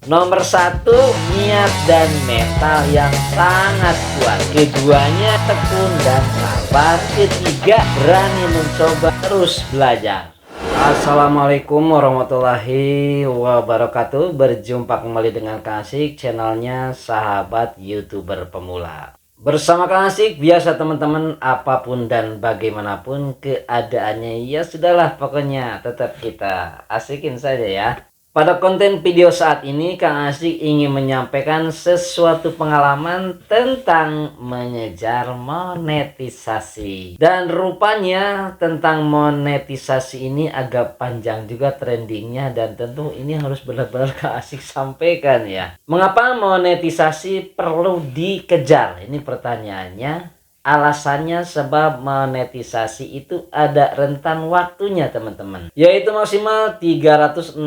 Nomor satu, niat dan mental yang sangat kuat. Keduanya, tekun dan sabar. Ketiga, berani mencoba, terus belajar. Assalamualaikum warahmatullahi wabarakatuh. Berjumpa kembali dengan Kang Asik, channelnya sahabat YouTuber pemula. Bersama Kang Asik, biasa teman-teman, apapun dan bagaimanapun keadaannya, ya sudahlah, pokoknya tetap kita asikin saja ya. Pada konten video saat ini, Kang Asik ingin menyampaikan sesuatu pengalaman tentang mengejar monetisasi. Dan rupanya tentang monetisasi ini agak panjang juga trendingnya, dan tentu ini harus benar-benar Kang Asik sampaikan ya. Mengapa monetisasi perlu dikejar? Ini pertanyaannya. Alasannya sebab monetisasi itu ada rentan waktunya teman-teman, yaitu maksimal 365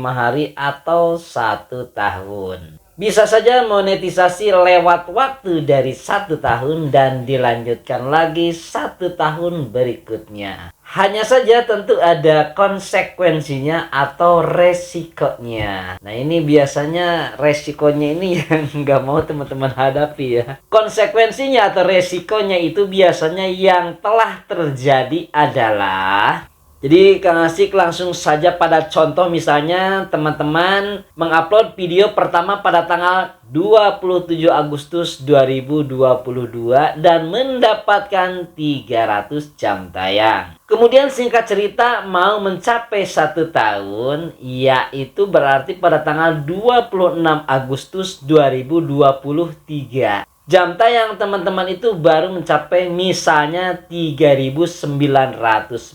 hari atau 1 tahun. Bisa saja monetisasi lewat waktu dari 1 tahun dan dilanjutkan lagi 1 tahun berikutnya. Hanya saja tentu ada konsekuensinya atau resikonya. Nah, ini biasanya resikonya ini yang nggak mau teman-teman hadapi ya. Konsekuensinya atau resikonya itu biasanya yang telah terjadi adalah, jadi Kang Asik langsung saja pada contoh, misalnya teman-teman mengupload video pertama pada tanggal 27 Agustus 2022 dan mendapatkan 300 jam tayang. Kemudian singkat cerita mau mencapai 1 tahun, yaitu berarti pada tanggal 26 Agustus 2023. Jam tayang teman-teman itu baru mencapai misalnya 3.900,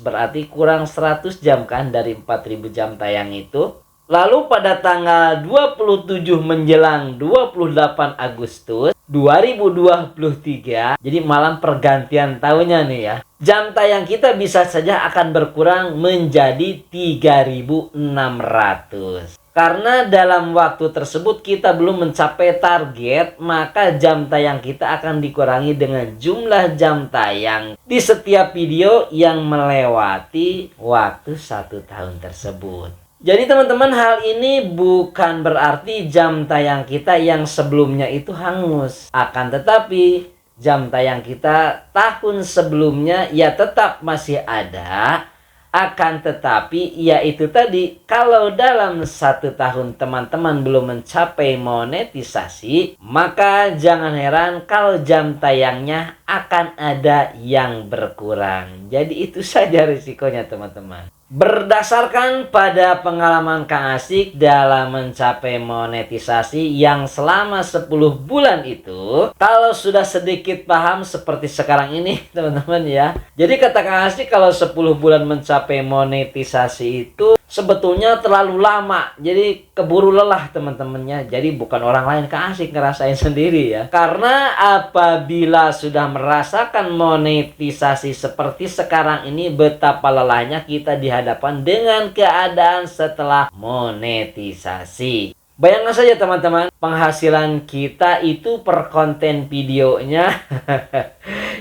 berarti kurang 100 jam kan dari 4.000 jam tayang itu. Lalu pada tanggal 27 menjelang 28 Agustus 2023, jadi malam pergantian tahunnya nih ya, jam tayang kita bisa saja akan berkurang menjadi 3.600. Karena dalam waktu tersebut kita belum mencapai target, maka jam tayang kita akan dikurangi dengan jumlah jam tayang di setiap video yang melewati waktu 1 tahun tersebut. Jadi teman-teman, hal ini bukan berarti jam tayang kita yang sebelumnya itu hangus. Akan tetapi jam tayang kita tahun sebelumnya ya tetap masih ada. Akan tetapi ya itu tadi, kalau dalam 1 tahun teman-teman belum mencapai monetisasi, maka jangan heran kalau jam tayangnya akan ada yang berkurang. Jadi itu saja risikonya teman-teman. Berdasarkan pada pengalaman Kang Asik dalam mencapai monetisasi yang selama 10 bulan itu, kalau sudah sedikit paham seperti sekarang ini teman-teman ya. Jadi kata Kang Asik, kalau 10 bulan mencapai monetisasi itu sebetulnya terlalu lama. Jadi keburu lelah teman-temannya. Jadi bukan orang lain, Kang Asik ngerasain sendiri ya. Karena apabila sudah merasakan monetisasi seperti sekarang ini, betapa lelahnya kita dihadapkan dengan keadaan setelah monetisasi. Bayangkan saja teman-teman, penghasilan kita itu per konten videonya.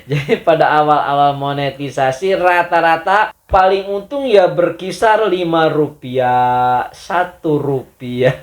Jadi pada awal-awal monetisasi rata-rata paling untung ya berkisar 5 rupiah, 1 rupiah.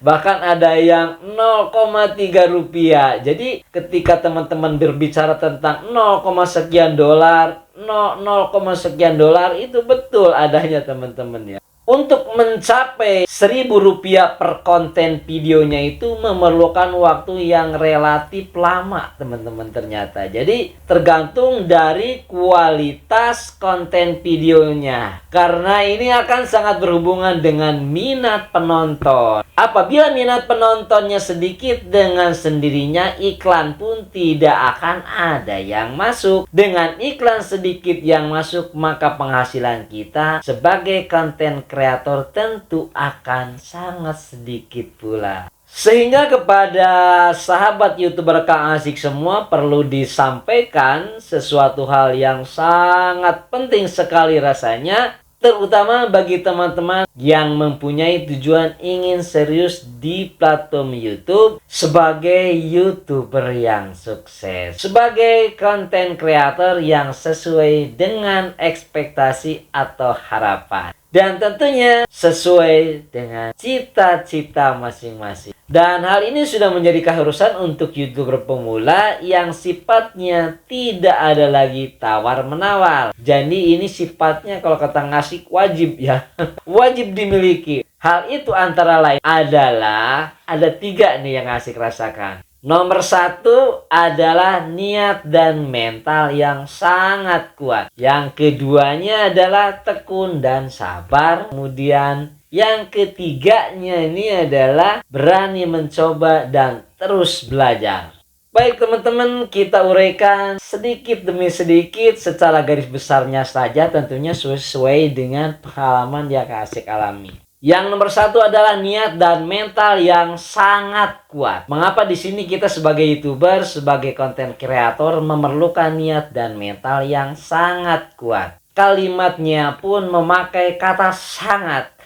Bahkan ada yang 0,3 rupiah. Jadi ketika teman-teman berbicara tentang 0, sekian dolar, 0, sekian dolar, itu betul adanya teman-teman ya. Untuk mencapai 1.000 rupiah per konten videonya itu memerlukan waktu yang relatif lama teman-teman ternyata. Jadi tergantung dari kualitas konten videonya. Karena ini akan sangat berhubungan dengan minat penonton. Apabila minat penontonnya sedikit, dengan sendirinya iklan pun tidak akan ada yang masuk. Dengan iklan sedikit yang masuk, maka penghasilan kita sebagai konten kreator tentu akan sangat sedikit pula. Sehingga kepada sahabat YouTuber Kang Asik semua perlu disampaikan sesuatu hal yang sangat penting sekali rasanya, terutama bagi teman-teman yang mempunyai tujuan ingin serius di platform YouTube sebagai YouTuber yang sukses, sebagai konten kreator yang sesuai dengan ekspektasi atau harapan. Dan tentunya sesuai dengan cita-cita masing-masing. Dan hal ini sudah menjadi keharusan untuk YouTuber pemula yang sifatnya tidak ada lagi tawar-menawar. Jadi ini sifatnya kalau kata ngasih wajib ya. Wajib dimiliki. Hal itu antara lain adalah ada 3 nih yang asik rasakan. Nomor 1 adalah niat dan mental yang sangat kuat. Yang keduanya adalah tekun dan sabar. Kemudian yang ketiganya ini adalah berani mencoba dan terus belajar. Baik teman-teman, kita uraikan sedikit demi sedikit secara garis besarnya saja, tentunya sesuai dengan pengalaman yang asik alami. Yang nomor 1 adalah niat dan mental yang sangat kuat. Mengapa di sini kita sebagai YouTuber, sebagai konten kreator memerlukan niat dan mental yang sangat kuat. Kalimatnya pun memakai kata sangat.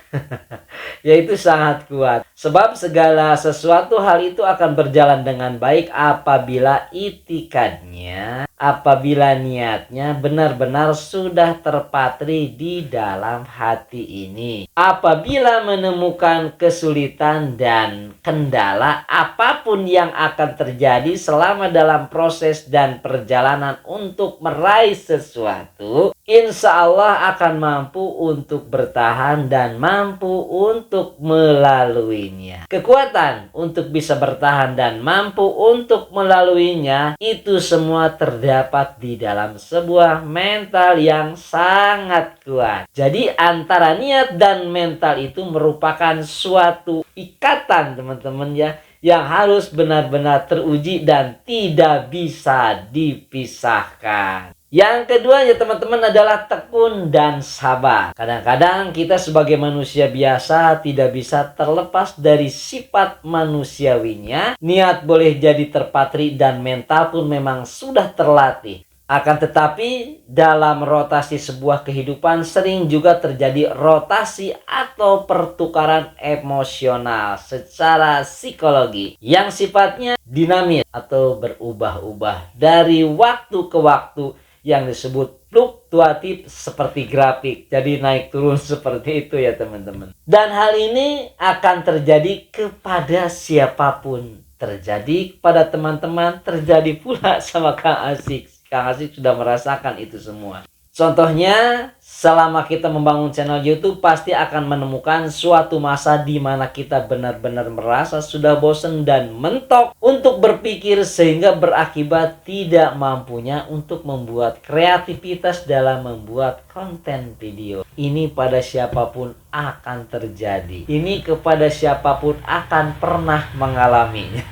Yaitu sangat kuat. Sebab segala sesuatu hal itu akan berjalan dengan baik apabila itikadnya, apabila niatnya benar-benar sudah terpatri di dalam hati ini. Apabila menemukan kesulitan dan kendala apapun yang akan terjadi selama dalam proses dan perjalanan untuk meraih sesuatu, insya Allah akan mampu untuk bertahan dan mampu untuk melaluinya. Kekuatan untuk bisa bertahan dan mampu untuk melaluinya itu semua terdapat di dalam sebuah mental yang sangat kuat. Jadi antara niat dan mental itu merupakan suatu ikatan teman-teman ya, yang harus benar-benar teruji dan tidak bisa dipisahkan. Yang kedua ya teman-teman adalah tekun dan sabar. Kadang-kadang kita sebagai manusia biasa tidak bisa terlepas dari sifat manusiawinya. Niat boleh jadi terpatri dan mental pun memang sudah terlatih. Akan tetapi dalam rotasi sebuah kehidupan sering juga terjadi rotasi atau pertukaran emosional secara psikologi yang sifatnya dinamis atau berubah-ubah dari waktu ke waktu, yang disebut fluktuatif seperti grafik. Jadi naik turun seperti itu ya teman-teman. Dan hal ini akan terjadi kepada siapapun. Terjadi kepada teman-teman, terjadi pula sama Kang Asik. Kang Asik sudah merasakan itu semua. Contohnya, selama kita membangun channel YouTube pasti akan menemukan suatu masa di mana kita benar-benar merasa sudah bosan dan mentok untuk berpikir sehingga berakibat tidak mampunya untuk membuat kreativitas dalam membuat konten video. Ini pada siapapun akan terjadi. Ini kepada siapapun akan pernah mengalaminya.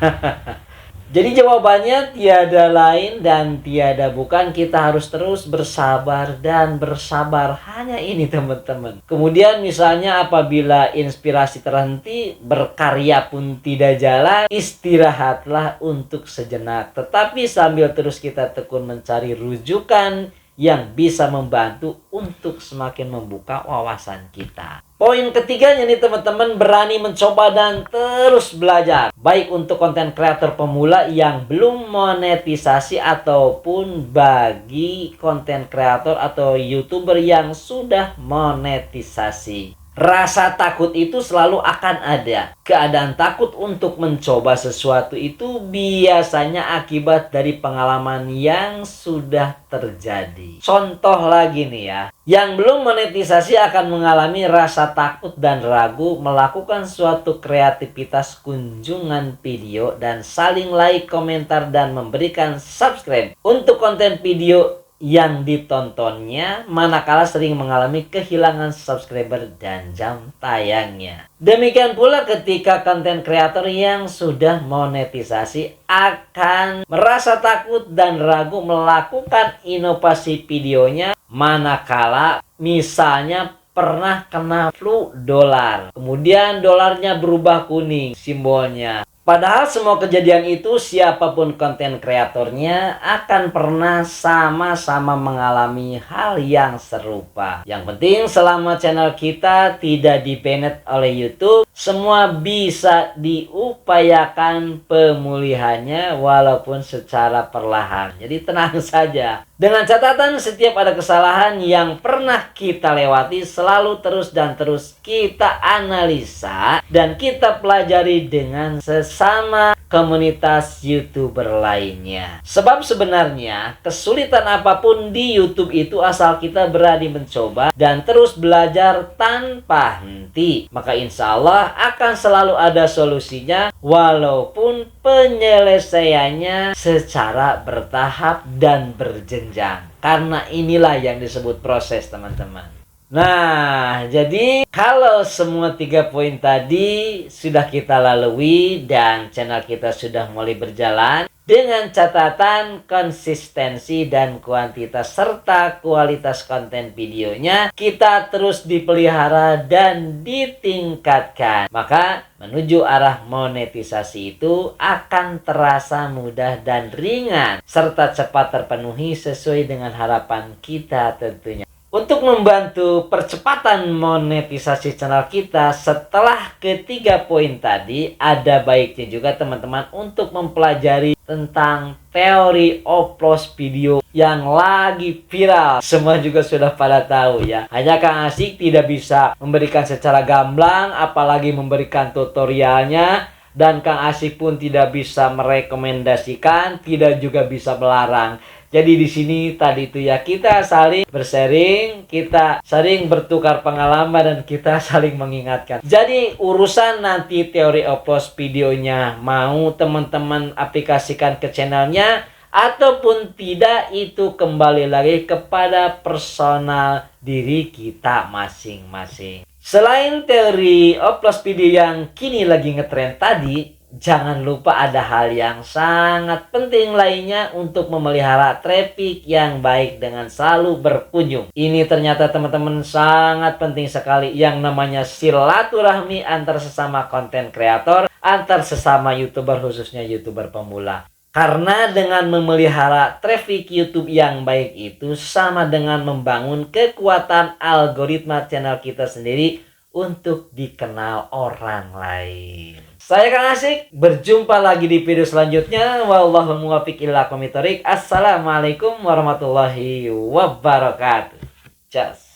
Jadi jawabannya tiada lain dan tiada bukan, kita harus terus bersabar dan bersabar. Hanya ini teman-teman. Kemudian misalnya apabila inspirasi terhenti, berkarya pun tidak jalan, istirahatlah untuk sejenak. Tetapi sambil terus kita tekun mencari rujukan yang bisa membantu untuk semakin membuka wawasan kita. Poin ketiganya nih teman-teman, berani mencoba dan terus belajar. Baik untuk konten kreator pemula yang belum monetisasi ataupun bagi konten kreator atau YouTuber yang sudah monetisasi. Rasa takut itu selalu akan ada. Keadaan takut untuk mencoba sesuatu itu biasanya akibat dari pengalaman yang sudah terjadi. Contoh lagi nih ya. Yang belum monetisasi akan mengalami rasa takut dan ragu melakukan suatu kreativitas kunjungan video dan saling like, komentar, dan memberikan subscribe untuk konten video yang ditontonnya, manakala sering mengalami kehilangan subscriber dan jam tayangnya. Demikian pula ketika konten kreator yang sudah monetisasi akan merasa takut dan ragu melakukan inovasi videonya, manakala misalnya pernah kena flu dolar, kemudian dolarnya berubah kuning simbolnya. Padahal semua kejadian itu siapapun konten kreatornya akan pernah sama-sama mengalami hal yang serupa. Yang penting selama channel kita tidak di-banned oleh YouTube, semua bisa diupayakan pemulihannya walaupun secara perlahan. Jadi tenang saja. Dengan catatan setiap ada kesalahan yang pernah kita lewati selalu terus dan terus kita analisa dan kita pelajari dengan sesama komunitas YouTuber lainnya. Sebab sebenarnya kesulitan apapun di YouTube itu asal kita berani mencoba dan terus belajar tanpa henti, maka insya Allah akan selalu ada solusinya walaupun penyelesaiannya secara bertahap dan berjenjang. Karena inilah yang disebut proses, teman-teman. Nah, jadi kalau semua 3 poin tadi sudah kita lalui dan channel kita sudah mulai berjalan dengan catatan konsistensi dan kuantitas serta kualitas konten videonya kita terus dipelihara dan ditingkatkan, maka menuju arah monetisasi itu akan terasa mudah dan ringan serta cepat terpenuhi sesuai dengan harapan kita tentunya. Untuk membantu percepatan monetisasi channel kita setelah ketiga poin tadi, ada baiknya juga teman-teman untuk mempelajari tentang teori upload video yang lagi viral. Semua juga sudah pada tahu ya. Hanya Kang Asik tidak bisa memberikan secara gamblang, apalagi memberikan tutorialnya. Dan Kang Asik pun tidak bisa merekomendasikan, tidak juga bisa melarang. Jadi di sini tadi itu ya kita saling bersharing, kita saling bertukar pengalaman dan kita saling mengingatkan. Jadi urusan nanti teori upload videonya mau teman-teman aplikasikan ke channelnya ataupun tidak, itu kembali lagi kepada personal diri kita masing-masing. Selain teori upload video yang kini lagi ngetrend tadi, jangan lupa ada hal yang sangat penting lainnya untuk memelihara traffic yang baik dengan selalu berkunjung. Ini ternyata teman-teman sangat penting sekali, yang namanya silaturahmi antar sesama konten kreator, antar sesama YouTuber, khususnya YouTuber pemula. Karena dengan memelihara traffic YouTube yang baik itu sama dengan membangun kekuatan algoritma channel kita sendiri untuk dikenal orang lain. Saya Kang Asik, berjumpa lagi di video selanjutnya. Wallahu muwaffiq ila aqwamit thoriq. Assalamualaikum warahmatullahi wabarakatuh. Just.